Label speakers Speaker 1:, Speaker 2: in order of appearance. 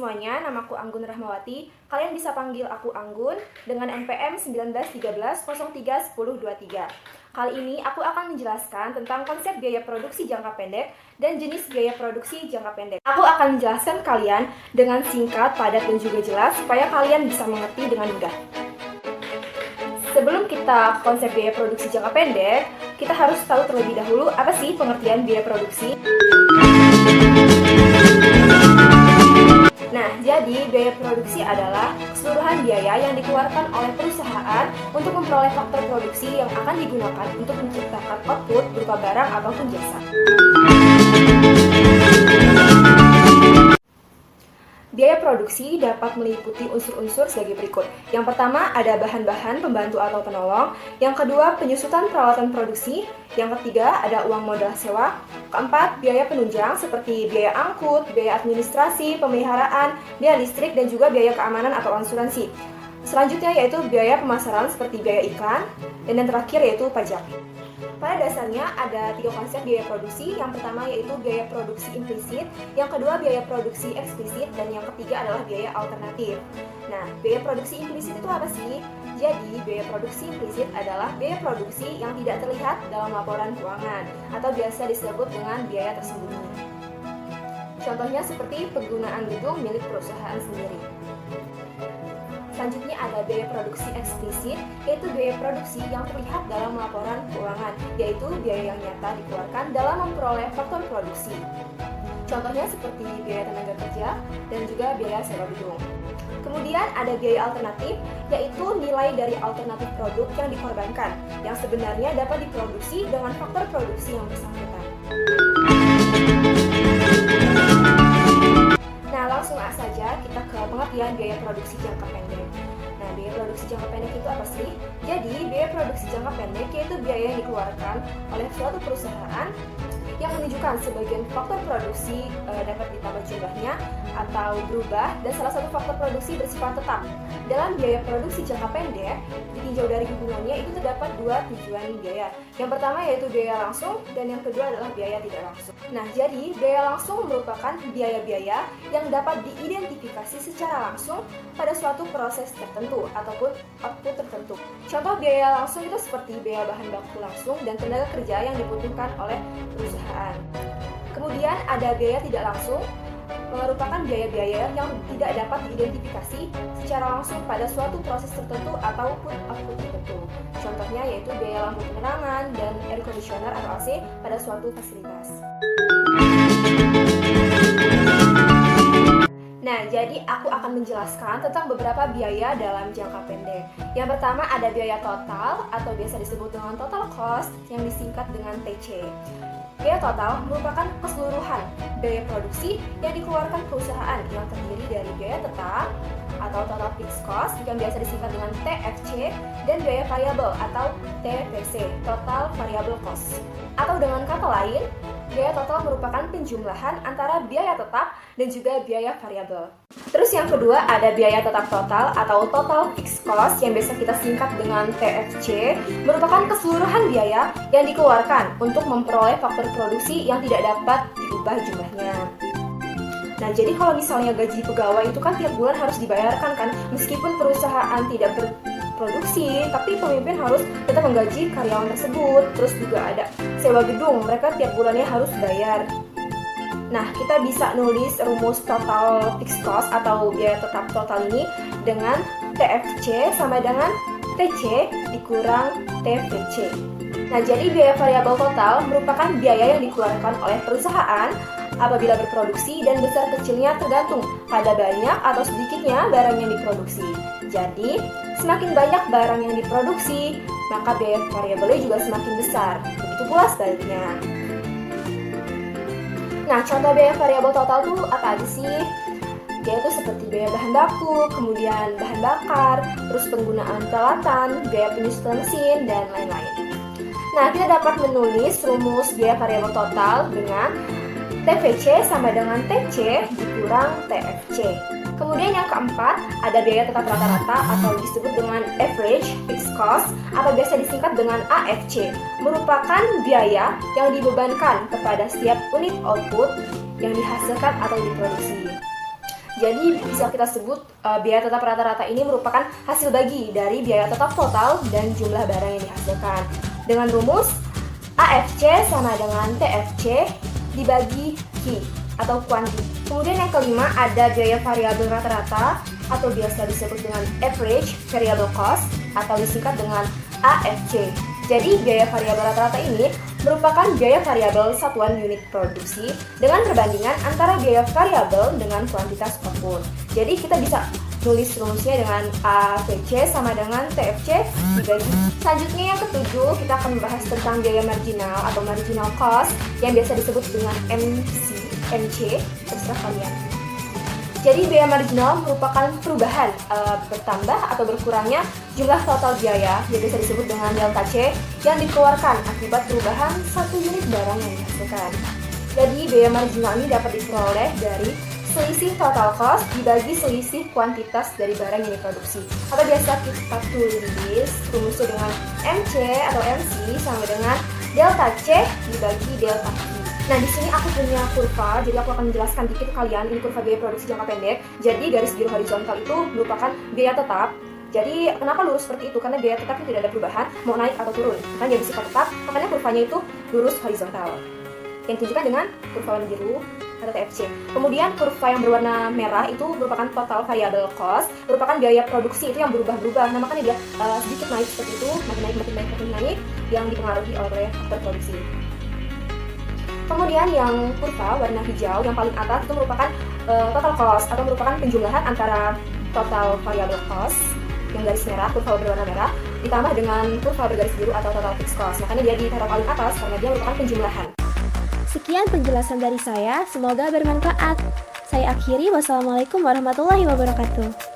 Speaker 1: semuanya, namaku Anggun Rahmawati. Kalian bisa panggil aku Anggun dengan NPM 1913-03-1023. Kali ini aku akan menjelaskan tentang konsep biaya produksi jangka pendek dan jenis biaya produksi jangka pendek. Aku akan menjelaskan kalian dengan singkat, padat, dan juga jelas supaya kalian bisa mengerti dengan mudah. Sebelum kita konsep biaya produksi jangka pendek, kita harus tahu terlebih dahulu apa sih pengertian biaya produksi. Nah, jadi biaya produksi adalah keseluruhan biaya yang dikeluarkan oleh perusahaan untuk memperoleh faktor produksi yang akan digunakan untuk menciptakan output berupa barang ataupun jasa. Biaya produksi dapat meliputi unsur-unsur sebagai berikut. Yang pertama ada bahan-bahan pembantu atau penolong. Yang kedua penyusutan peralatan produksi. Yang ketiga ada uang modal sewa. Keempat biaya penunjang seperti biaya angkut, biaya administrasi, pemeliharaan, biaya listrik, dan juga biaya keamanan atau asuransi. Selanjutnya yaitu biaya pemasaran seperti biaya iklan. Dan yang terakhir yaitu pajak. Pada dasarnya ada tiga konsep biaya produksi. Yang pertama yaitu biaya produksi implisit, yang kedua biaya produksi eksplisit, dan yang ketiga adalah biaya alternatif. Nah, biaya produksi implisit itu apa sih? Jadi, biaya produksi implisit adalah biaya produksi yang tidak terlihat dalam laporan keuangan atau biasa disebut dengan biaya tersembunyi. Contohnya seperti penggunaan gedung milik perusahaan sendiri. Selanjutnya ada biaya produksi eksplisit, yaitu biaya produksi yang terlihat dalam laporan keuangan, yaitu biaya yang nyata dikeluarkan dalam memperoleh faktor produksi. Contohnya seperti biaya tenaga kerja dan juga biaya sewa gedung. Kemudian ada biaya alternatif, yaitu nilai dari alternatif produk yang dikorbankan, yang sebenarnya dapat diproduksi dengan faktor produksi yang bersangkutan. Nah, langsung saja kita ke pengertian biaya produksi jangka pendek. Nah, biaya produksi jangka pendek itu apa sih? Jadi, biaya produksi jangka pendek yaitu biaya yang dikeluarkan oleh suatu perusahaan yang menunjukkan sebagian faktor produksi dapat ditambah jumlahnya atau berubah, dan salah satu faktor produksi bersifat tetap. Dalam biaya produksi jangka pendek, ditinjau dari hubungannya itu terdapat dua tujuan biaya. Yang pertama yaitu biaya langsung, dan yang kedua adalah biaya tidak langsung. Nah, jadi biaya langsung merupakan biaya-biaya yang dapat diidentifikasi secara langsung pada suatu proses tertentu ataupun output tertentu. Contoh biaya langsung itu seperti biaya bahan baku langsung dan tenaga kerja yang dibutuhkan oleh perusahaan. Kemudian ada biaya tidak langsung, merupakan biaya-biaya yang tidak dapat diidentifikasi secara langsung pada suatu proses tertentu ataupun output tertentu. Contohnya yaitu biaya lampu penerangan dan air conditioner atau AC pada suatu fasilitas. Nah, jadi aku akan menjelaskan tentang beberapa biaya dalam jangka pendek. Yang pertama ada biaya total atau biasa disebut dengan total cost yang disingkat dengan TC. Biaya total merupakan keseluruhan biaya produksi yang dikeluarkan perusahaan yang terdiri dari biaya tetap atau total fixed cost yang biasa disingkat dengan TFC, dan biaya variabel atau TVC, total variable cost. Atau dengan kata lain, biaya total merupakan penjumlahan antara biaya tetap dan juga biaya variabel. Terus yang kedua ada biaya tetap total atau total fixed cost yang biasa kita singkat dengan TFC, merupakan keseluruhan biaya yang dikeluarkan untuk memperoleh faktor produksi yang tidak dapat diubah jumlahnya. Nah, jadi kalau misalnya gaji pegawai itu kan tiap bulan harus dibayarkan kan, meskipun perusahaan tidak berproduksi, tapi pemimpin harus tetap menggaji karyawan tersebut. Terus juga ada sewa gedung, mereka tiap bulannya harus bayar. Nah, kita bisa nulis rumus total fixed cost atau biaya tetap total ini dengan TFC sama dengan TC dikurang TVC. Nah, jadi biaya variabel total merupakan biaya yang dikeluarkan oleh perusahaan apabila berproduksi, dan besar kecilnya tergantung pada banyak atau sedikitnya barang yang diproduksi. Jadi, semakin banyak barang yang diproduksi, maka biaya variabelnya juga semakin besar. Begitu pula sebaliknya. Nah, contoh biaya variabel total itu apa aja sih? Yaitu seperti biaya bahan baku, kemudian bahan bakar, terus penggunaan peralatan, biaya penyusutan mesin, dan lain-lain. Nah, kita dapat menulis rumus biaya variabel total dengan TVC sama dengan TC dikurang TFC. Kemudian yang keempat, ada biaya tetap rata-rata atau disebut dengan average fixed cost atau biasa disingkat dengan AFC, merupakan biaya yang dibebankan kepada setiap unit output yang dihasilkan atau diproduksi. Jadi bisa kita sebut biaya tetap rata-rata ini merupakan hasil bagi dari biaya tetap total dan jumlah barang yang dihasilkan. Dengan rumus AFC sama dengan TFC dibagi Q atau kuanti. Kemudian yang kelima ada biaya variabel rata-rata atau biasa disebut dengan average variable cost atau disingkat dengan AFC. Jadi biaya variabel rata-rata ini merupakan biaya variabel satuan unit produksi dengan perbandingan antara biaya variabel dengan kuantitas output. Jadi kita bisa tulis rumusnya dengan AVC sama dengan TFC dibagi. Selanjutnya yang ketujuh, kita akan membahas tentang biaya marginal atau marginal cost yang biasa disebut dengan MC, terserah kalian. Jadi biaya marginal merupakan perubahan bertambah atau berkurangnya jumlah total biaya yang biasa disebut dengan delta C yang dikeluarkan akibat perubahan satu unit barang yang dihasilkan. Jadi biaya marginal ini dapat diperoleh dari selisih total cost dibagi selisih kuantitas dari barang yang diproduksi. Atau biasa kita tulis rumusnya dengan MC atau MC sama dengan delta C dibagi delta Q. Nah, di sini aku punya kurva, jadi aku akan menjelaskan dikit ke kalian. Ini kurva biaya produksi jangka pendek. Jadi garis biru horizontal itu merupakan biaya tetap. Jadi kenapa lurus seperti itu? Karena biaya tetap itu tidak ada perubahan, mau naik atau turun. Karena dia bersifat tetap, makanya kurvanya itu lurus horizontal. Yang ditunjukkan dengan kurva warna biru atau TFC. Kemudian kurva yang berwarna merah itu merupakan total variable cost, merupakan biaya produksi itu yang berubah-ubah. Nah, makanya dia sedikit naik seperti itu, makin naik, yang dipengaruhi oleh faktor produksi. Kemudian yang kurva warna hijau yang paling atas itu merupakan total cost atau merupakan penjumlahan antara total variable cost yang garis merah, kurva berwarna merah, ditambah dengan kurva bergaris biru atau total fixed cost. Makanya dia ditaruh paling atas karena dia merupakan penjumlahan.
Speaker 2: Sekian penjelasan dari saya, semoga bermanfaat. Saya akhiri, wassalamualaikum warahmatullahi wabarakatuh.